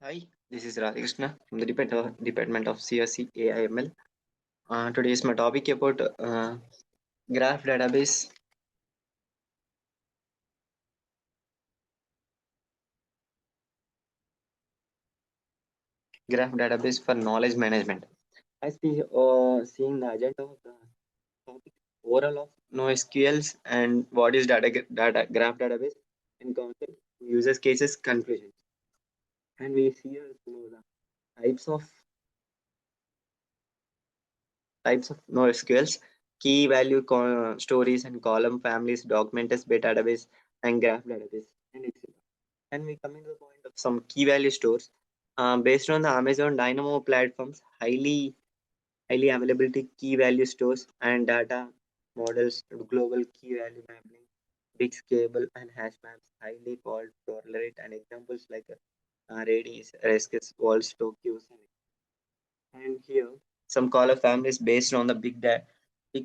Hi, this is Radhakrishna from the Department of CSC AIML. Today is my topic about graph database, graph database for knowledge management. As we seeing the agenda of the topic, overall of NoSQLs and what is data graph database and concept, users cases, conclusions. And we see the types of types of NoSQLs, key value stories and column families, documenters, beta database, and graph database, and etc. And we come into the point of some key value stores based on the Amazon Dynamo platforms, highly availability key value stores and data models, global key value mapping, big scalable and hash maps, highly fault tolerant, and examples like Redis, Rescus, Walls, Tokyo, and here some color families based on the big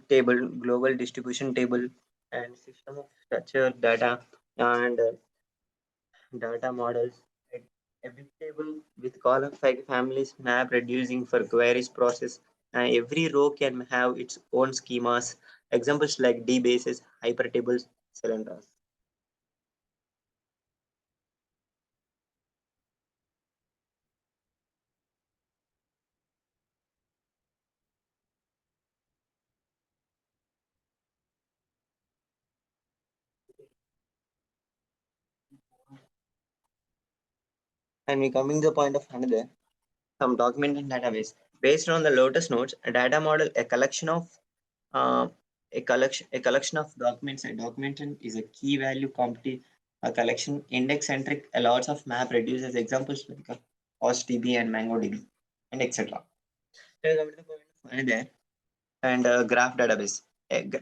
table, global distribution table, and system of structured data and data models. A a big table with column families map reducing for queries process. Every row can have its own schemas. Examples like dbases, hypertables, cylinders. And we coming to the point of another some document and database based on the Lotus nodes. A data model, uh, a collection of documents. A document is a key value company. A collection index centric. A lots of map reduces examples like HostDB and MongoDB and etc. So we come to the point of another and graph database.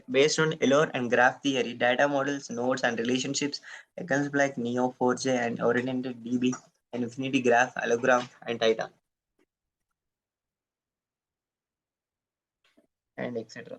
Based on Euler and graph theory, data models, nodes, and relationships, examples like Neo4j and oriented DB, and Infinity Graph, Allogram, and Titan, and etc.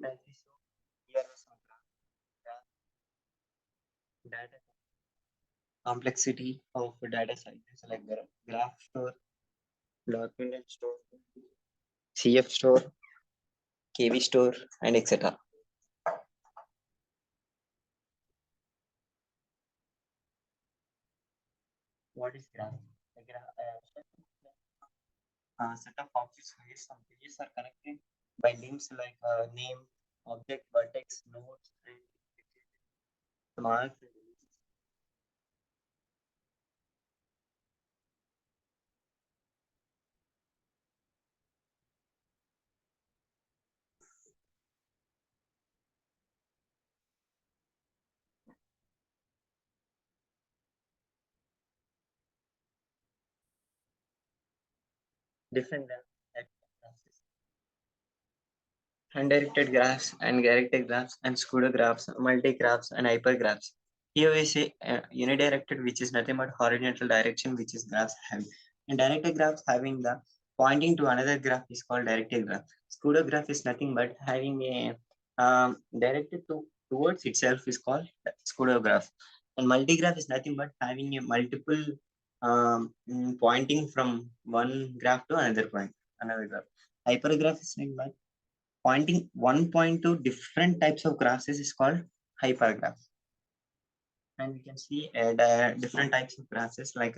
As we saw here are some data complexity of data sizes like the graph store, document store, CF store, KB store, and etc. What is graph? A set of objects where some pages are connected by links like name, object, vertex, nodes, and marks. Different types of graphs. Undirected graphs and directed graphs and pseudographs, multigraphs and hypergraphs. Here we see unidirected, which is nothing but horizontal direction, which is graphs have. And directed graphs having the pointing to another graph is called directed graph. Pseudograph is nothing but having a directed towards itself is called pseudograph. And multigraph is nothing but having a multiple pointing from one graph to another point, another graph. Hypergraph is nothing but pointing one point to different types of graphs is called hypergraph. And we can see different types of graphes like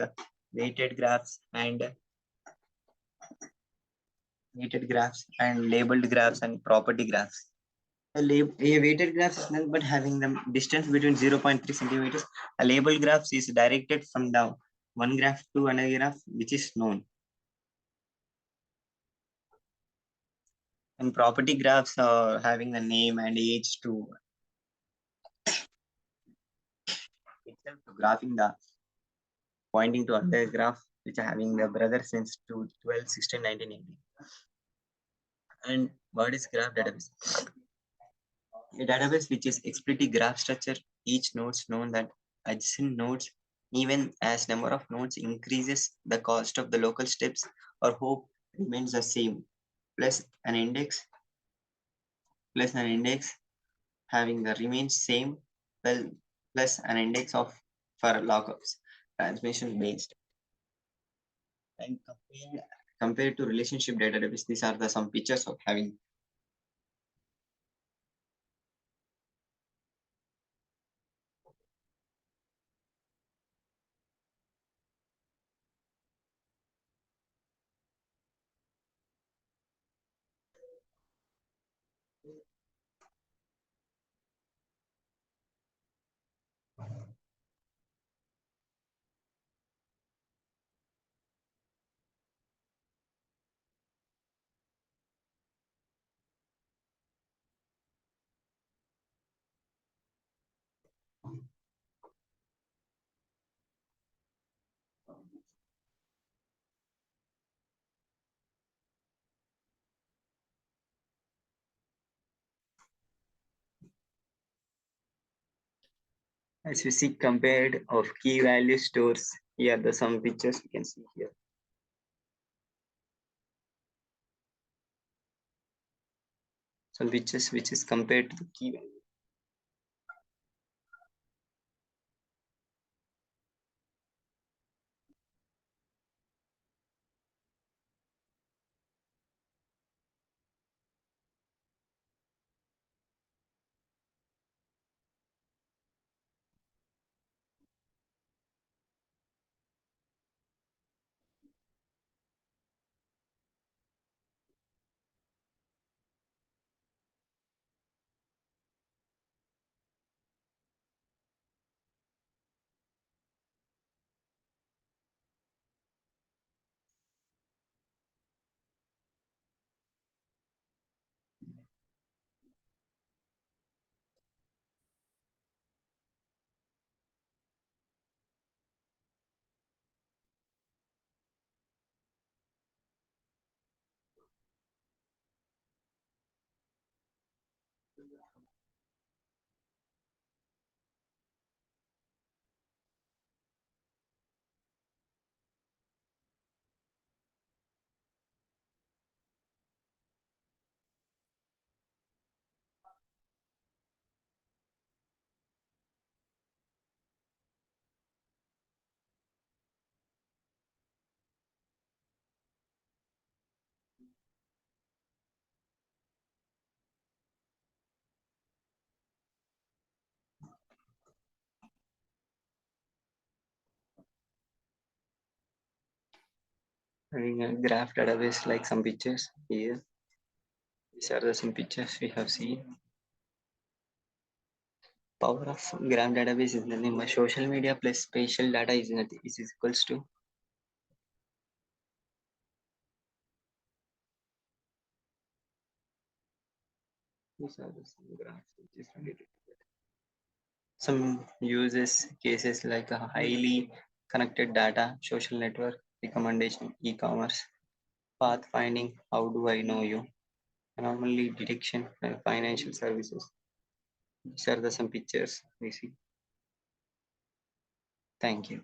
weighted graphs and weighted graphs and labeled graphs and property graphs. A weighted graph is nothing but having the distance between zero point 0.3 centimeters. A labeled graph is directed from the one graph to another graph which is known. And property graphs are having the name and age to itself to graphing the pointing to other graph which are having the brother since to 12, 16, 19, 18. And what is graph database? A database which is explicitly graph structure, each nodes known that adjacent nodes, even as number of nodes increases, the cost of the local steps or hope remains the same, plus an index, plus an index having the remains same, well, plus an index of for lockups, transmission based. And compared to relationship database, these are the some pictures of having. As we see compared of key value stores, here the some pictures we can see here. Some pictures which is compared to the key value. Having a graph database like some pictures here. These are the some pictures we have seen. Power of graph database is nothing but social media plus spatial data is nothing is equals to. These are the some graphs which is related. Some uses cases like a highly connected data, social network, recommendation, e-commerce, path finding, how do I know you, anomaly detection, and financial services. These are the some pictures we see. Thank you.